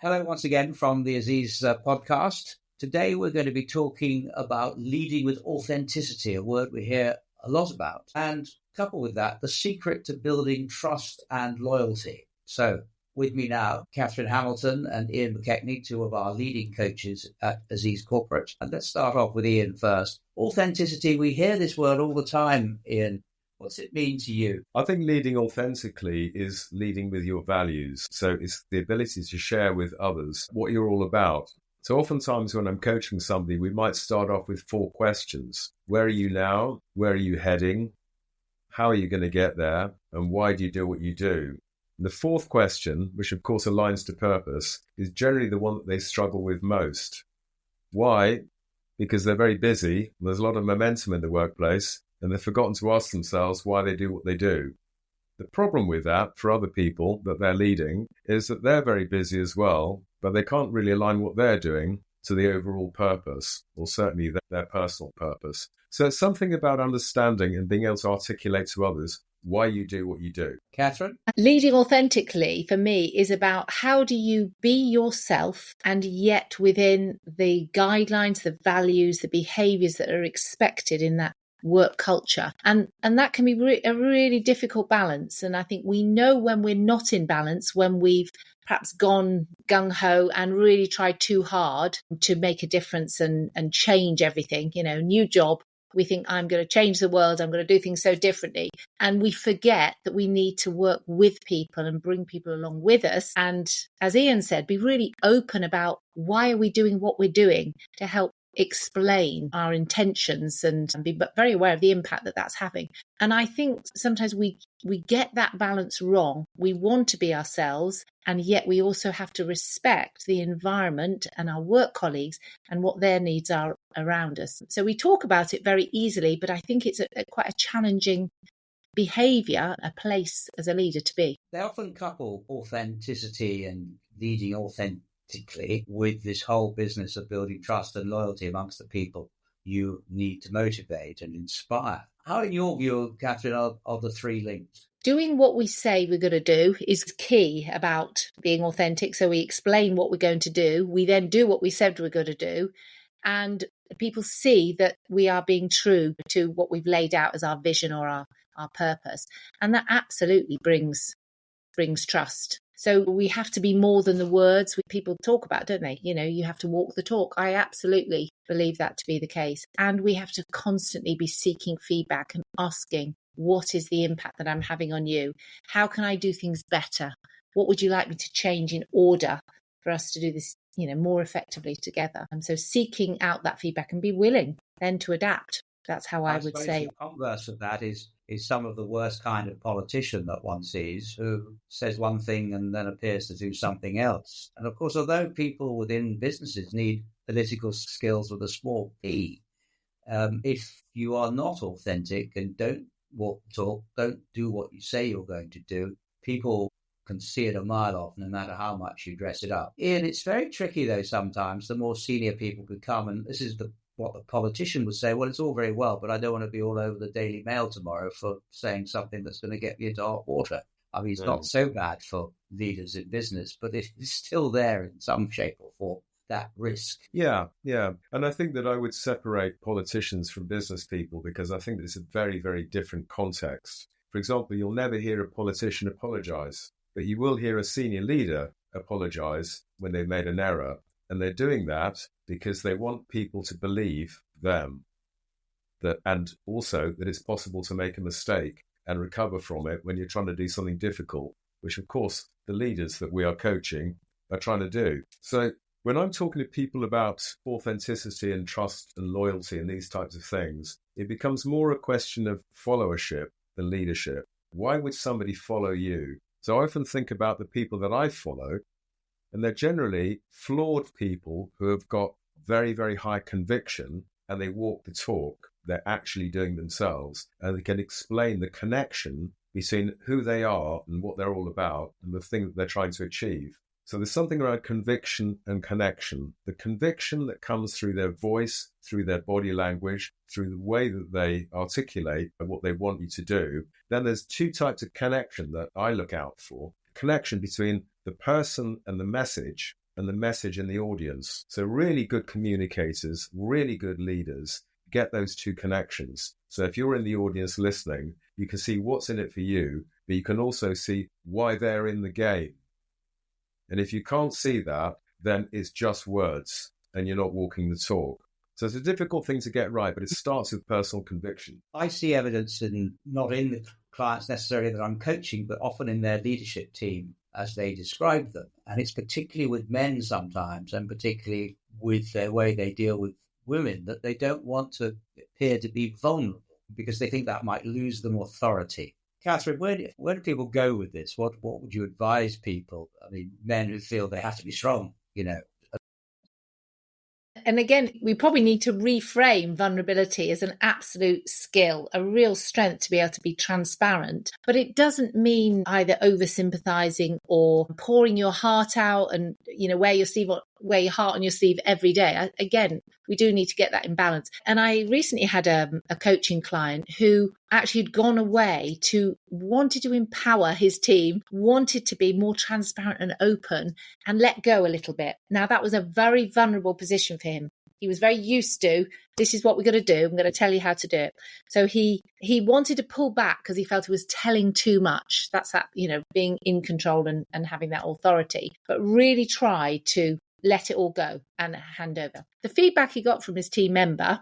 Hello once again from the Aziz podcast. Today we're going to be talking about leading with authenticity, a word we hear a lot about. And coupled with that, the secret to building trust and loyalty. So with me now, Catherine Hamilton and Ian McKechnie, two of our leading coaches at Aziz Corporate. And let's start off with Ian first. Authenticity, we hear this word all the time, Ian. What's it mean to you? I think leading authentically is leading with your values. So it's the ability to share with others what you're all about. So oftentimes when I'm coaching somebody, we might start off with 4 questions. Where are you now? Where are you heading? How are you going to get there? And why do you do what you do? And the 4th question, which of course aligns to purpose, is generally the one that they struggle with most. Why? Because they're very busy. There's a lot of momentum in the workplace. And they've forgotten to ask themselves why they do what they do. The problem with that for other people that they're leading is that they're very busy as well, but they can't really align what they're doing to the overall purpose, or certainly their personal purpose. So it's something about understanding and being able to articulate to others why you do what you do. Catherine? Leading authentically for me is about how do you be yourself and yet within the guidelines, the values, the behaviours that are expected in that work culture. And that can be a really difficult balance. And I think we know when we're not in balance, when we've perhaps gone gung-ho and really tried too hard to make a difference and change everything, new job. We think I'm going to change the world. I'm going to do things so differently. And we forget that we need to work with people and bring people along with us. And as Ian said, be really open about why are we doing what we're doing to help explain our intentions and be very aware of the impact that that's having. And I think sometimes we get that balance wrong. We want to be ourselves, and yet we also have to respect the environment and our work colleagues and what their needs are around us. So we talk about it very easily, but I think it's quite a challenging behaviour, a place as a leader to be. They often couple authenticity and leading authentically with this whole business of building trust and loyalty amongst the people you need to motivate and inspire. How, in your view, Catherine, are the 3 links? Doing what we say we're going to do is key about being authentic. So we explain what we're going to do. We then do what we said we're going to do. And people see that we are being true to what we've laid out as our vision or our purpose. And that absolutely brings trust. So we have to be more than the words people talk about, don't they? You have to walk the talk. I absolutely believe that to be the case. And we have to constantly be seeking feedback and asking, what is the impact that I'm having on you? How can I do things better? What would you like me to change in order for us to do this, more effectively together? And so seeking out that feedback and be willing then to adapt. That's how I would say. The converse of that is some of the worst kind of politician that one sees who says one thing and then appears to do something else. And of course, although people within businesses need political skills with a small p, if you are not authentic and don't walk the talk, don't do what you say you're going to do, people can see it a mile off no matter how much you dress it up. Ian, it's very tricky though sometimes, the more senior people become, and this is what the politician would say, well, it's all very well, but I don't want to be all over the Daily Mail tomorrow for saying something that's going to get me into hot water. I mean, it's not so bad for leaders in business, but it's still there in some shape or form, that risk. Yeah. And I think that I would separate politicians from business people because I think it's a very, very different context. For example, you'll never hear a politician apologise, but you will hear a senior leader apologise when they've made an error. And they're doing that because they want people to believe them, and also that it's possible to make a mistake and recover from it when you're trying to do something difficult, which of course the leaders that we are coaching are trying to do. So when I'm talking to people about authenticity and trust and loyalty and these types of things, it becomes more a question of followership than leadership. Why would somebody follow you? So I often think about the people that I follow, and they're generally flawed people who have got very, very high conviction and they walk the talk. They're actually doing themselves, and they can explain the connection between who they are and what they're all about and the thing that they're trying to achieve. So there's something around conviction and connection. The conviction that comes through their voice, through their body language, through the way that they articulate what they want you to do. Then there's 2 types of connection that I look out for. Connection between the person and the message, and the message in the audience. So really good communicators, really good leaders get those two connections. So if you're in the audience listening, you can see what's in it for you, but you can also see why they're in the game. And if you can't see that, then it's just words and you're not walking the talk. So it's a difficult thing to get right, but it starts with personal conviction. I see evidence not in the clients necessarily that I'm coaching, but often in their leadership team as they describe them. And it's particularly with men sometimes, and particularly with their way they deal with women, that they don't want to appear to be vulnerable because they think that might lose them authority. Catherine, where do people go with this? What would you advise people? I mean, men who feel they have to be strong, And again, we probably need to reframe vulnerability as an absolute skill, a real strength to be able to be transparent. But it doesn't mean either over-sympathizing or pouring your heart out and, wear your heart on your sleeve every day. Again, we do need to get that in balance. And I recently had a coaching client who actually had gone away wanted to empower his team, wanted to be more transparent and open and let go a little bit. Now, that was a very vulnerable position for him. He was very used to, this is what we're going to do. I'm going to tell you how to do it. So he wanted to pull back because he felt he was telling too much. That's that, being in control and having that authority, but really try to let it all go and hand over. The feedback he got from his team member,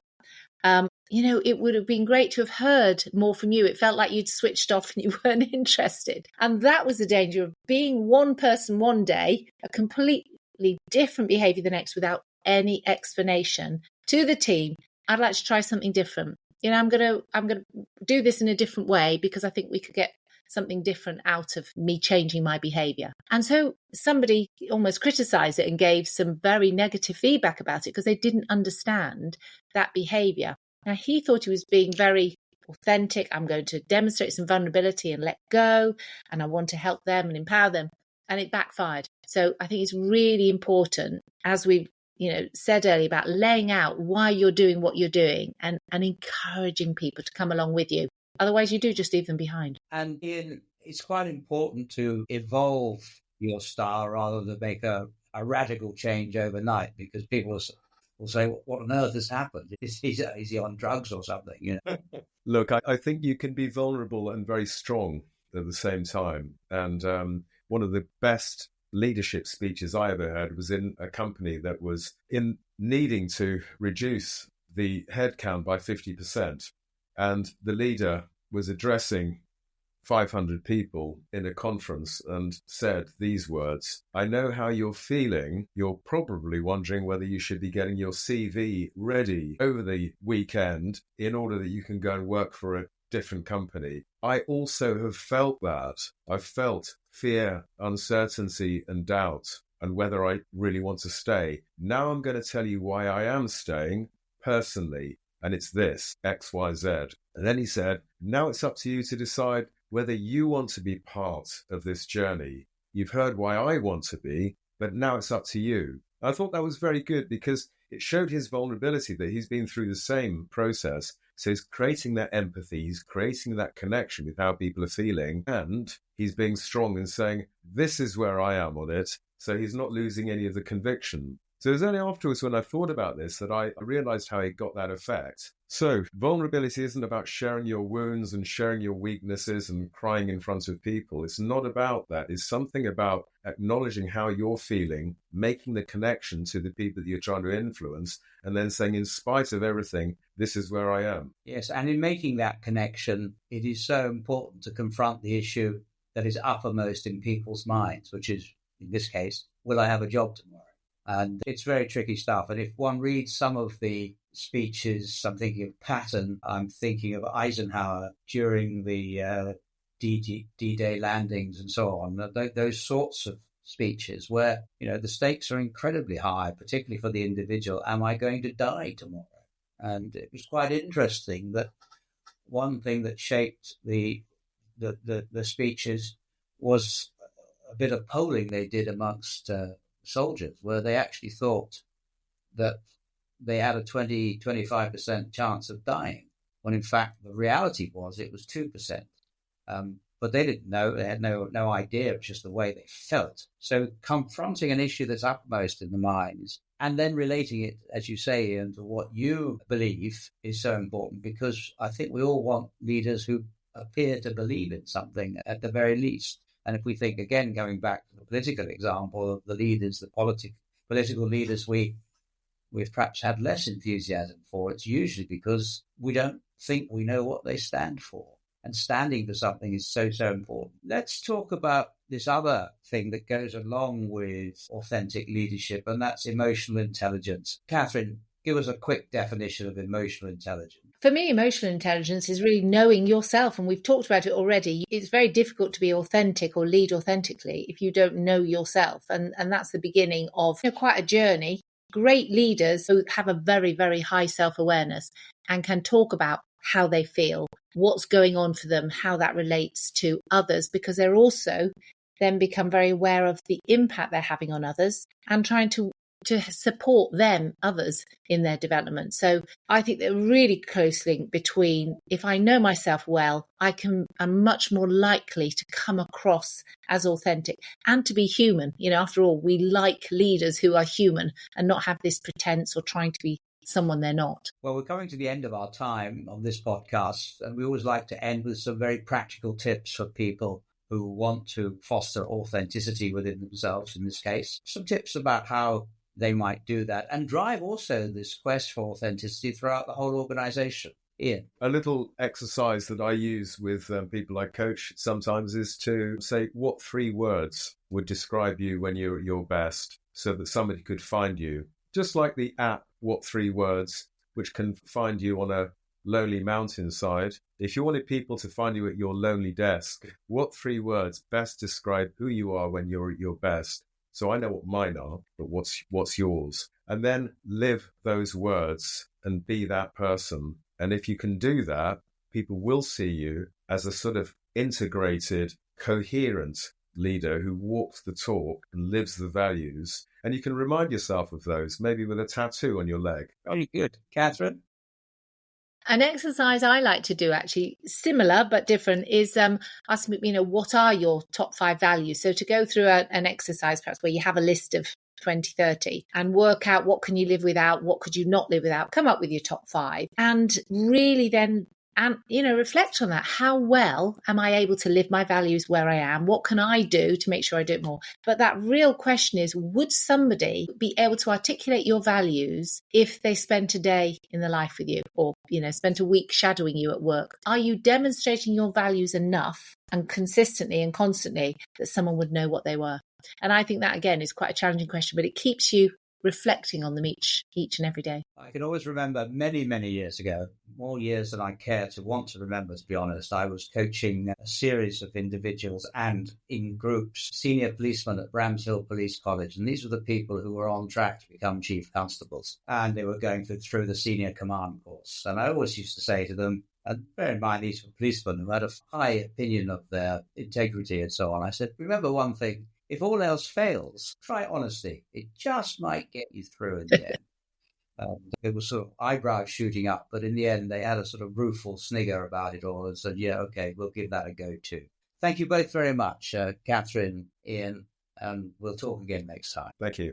it would have been great to have heard more from you. It felt like you'd switched off and you weren't interested. And that was the danger of being one person one day, a completely different behavior the next without any explanation to the team. I'd like to try something different. I'm going to do this in a different way because I think we could get something different out of me changing my behavior. And so somebody almost criticized it and gave some very negative feedback about it because they didn't understand that behavior. Now, he thought he was being very authentic. I'm going to demonstrate some vulnerability and let go, and I want to help them and empower them. And it backfired. So I think it's really important, as we've said earlier, about laying out why you're doing what you're doing and encouraging people to come along with you. Otherwise, you do just leave them behind. And Ian, it's quite important to evolve your style rather than make a radical change overnight, because people will say, what on earth has happened? Is he on drugs or something? Look, I think you can be vulnerable and very strong at the same time. And one of the best leadership speeches I ever heard was in a company that was in needing to reduce the headcount by 50%. And the leader was addressing 500 people in a conference and said these words: I know how you're feeling. You're probably wondering whether you should be getting your CV ready over the weekend in order that you can go and work for a different company. I also have felt that. I've felt fear, uncertainty, and doubt, and whether I really want to stay. Now I'm going to tell you why I am staying personally. And it's this, X, Y, Z. And then he said, now it's up to you to decide whether you want to be part of this journey. You've heard why I want to be, but now it's up to you. I thought that was very good because it showed his vulnerability, that he's been through the same process. So he's creating that empathy, he's creating that connection with how people are feeling, and he's being strong and saying, this is where I am on it. So he's not losing any of the conviction. So it was only afterwards when I thought about this that I realized how it got that effect. So vulnerability isn't about sharing your wounds and sharing your weaknesses and crying in front of people. It's not about that. It's something about acknowledging how you're feeling, making the connection to the people that you're trying to influence, and then saying, in spite of everything, this is where I am. Yes, and in making that connection, it is so important to confront the issue that is uppermost in people's minds, which is, in this case, will I have a job tomorrow? And it's very tricky stuff. And if one reads some of the speeches, I'm thinking of Patton, I'm thinking of Eisenhower during the D-Day landings and so on, those sorts of speeches where, the stakes are incredibly high, particularly for the individual. Am I going to die tomorrow? And it was quite interesting that one thing that shaped the speeches was a bit of polling they did amongst soldiers, where they actually thought that they had a 20-25% chance of dying, when in fact the reality was it was 2%. but they didn't know. They had no idea. It was just the way they felt. So confronting an issue that's upmost in the minds and then relating it, as you say, into what you believe is so important, because I think we all want leaders who appear to believe in something at the very least. And if we think, again, going back to the political example of the leaders, the political leaders we've perhaps had less enthusiasm for, it's usually because we don't think we know what they stand for. And standing for something is so, so important. Let's talk about this other thing that goes along with authentic leadership, and that's emotional intelligence. Catherine, give us a quick definition of emotional intelligence. For me, emotional intelligence is really knowing yourself. And we've talked about it already. It's very difficult to be authentic or lead authentically if you don't know yourself. And that's the beginning of quite a journey. Great leaders who have a very, very high self-awareness and can talk about how they feel, what's going on for them, how that relates to others, because they're also then become very aware of the impact they're having on others and trying to support them, others, in their development. So I think they're really close link between, if I know myself well, I'm much more likely to come across as authentic and to be human. After all, we like leaders who are human and not have this pretense or trying to be someone they're not. Well, we're coming to the end of our time on this podcast, and we always like to end with some very practical tips for people who want to foster authenticity within themselves, in this case. Some tips about how they might do that and drive also this quest for authenticity throughout the whole organization. Ian? A little exercise that I use with people I coach sometimes is to say, what 3 words would describe you when you're at your best, so that somebody could find you? Just like the app, What 3 Words, which can find you on a lonely mountainside. If you wanted people to find you at your lonely desk, what 3 words best describe who you are when you're at your best? So I know what mine are, but what's yours? And then live those words and be that person. And if you can do that, people will see you as a sort of integrated, coherent leader who walks the talk and lives the values. And you can remind yourself of those, maybe with a tattoo on your leg. Very good. Catherine? An exercise I like to do, actually similar but different, is ask me, what are your top 5 values? So to go through an exercise perhaps where you have a list of 20, 30 and work out what can you live without, what could you not live without, come up with your top 5 and really then reflect on that. How well am I able to live my values where I am? What can I do to make sure I do it more? But that real question is, would somebody be able to articulate your values if they spent a day in the life with you or, spent a week shadowing you at work? Are you demonstrating your values enough and consistently and constantly that someone would know what they were? And I think that, again, is quite a challenging question, but it keeps you reflecting on them each and every day. I can always remember many, many years ago, more years than I care to want to remember, to be honest. I was coaching a series of individuals and in groups, senior policemen at Bramshill Police College. And these were the people who were on track to become chief constables. And they were going through the senior command course. And I always used to say to them, and bear in mind, these were policemen who had a high opinion of their integrity and so on. I said, remember one thing. If all else fails, try honesty. It just might get you through in the end. It was sort of eyebrows shooting up, but in the end, they had a sort of rueful snigger about it all and said, yeah, okay, we'll give that a go too. Thank you both very much, Catherine, Ian, and we'll talk again next time. Thank you.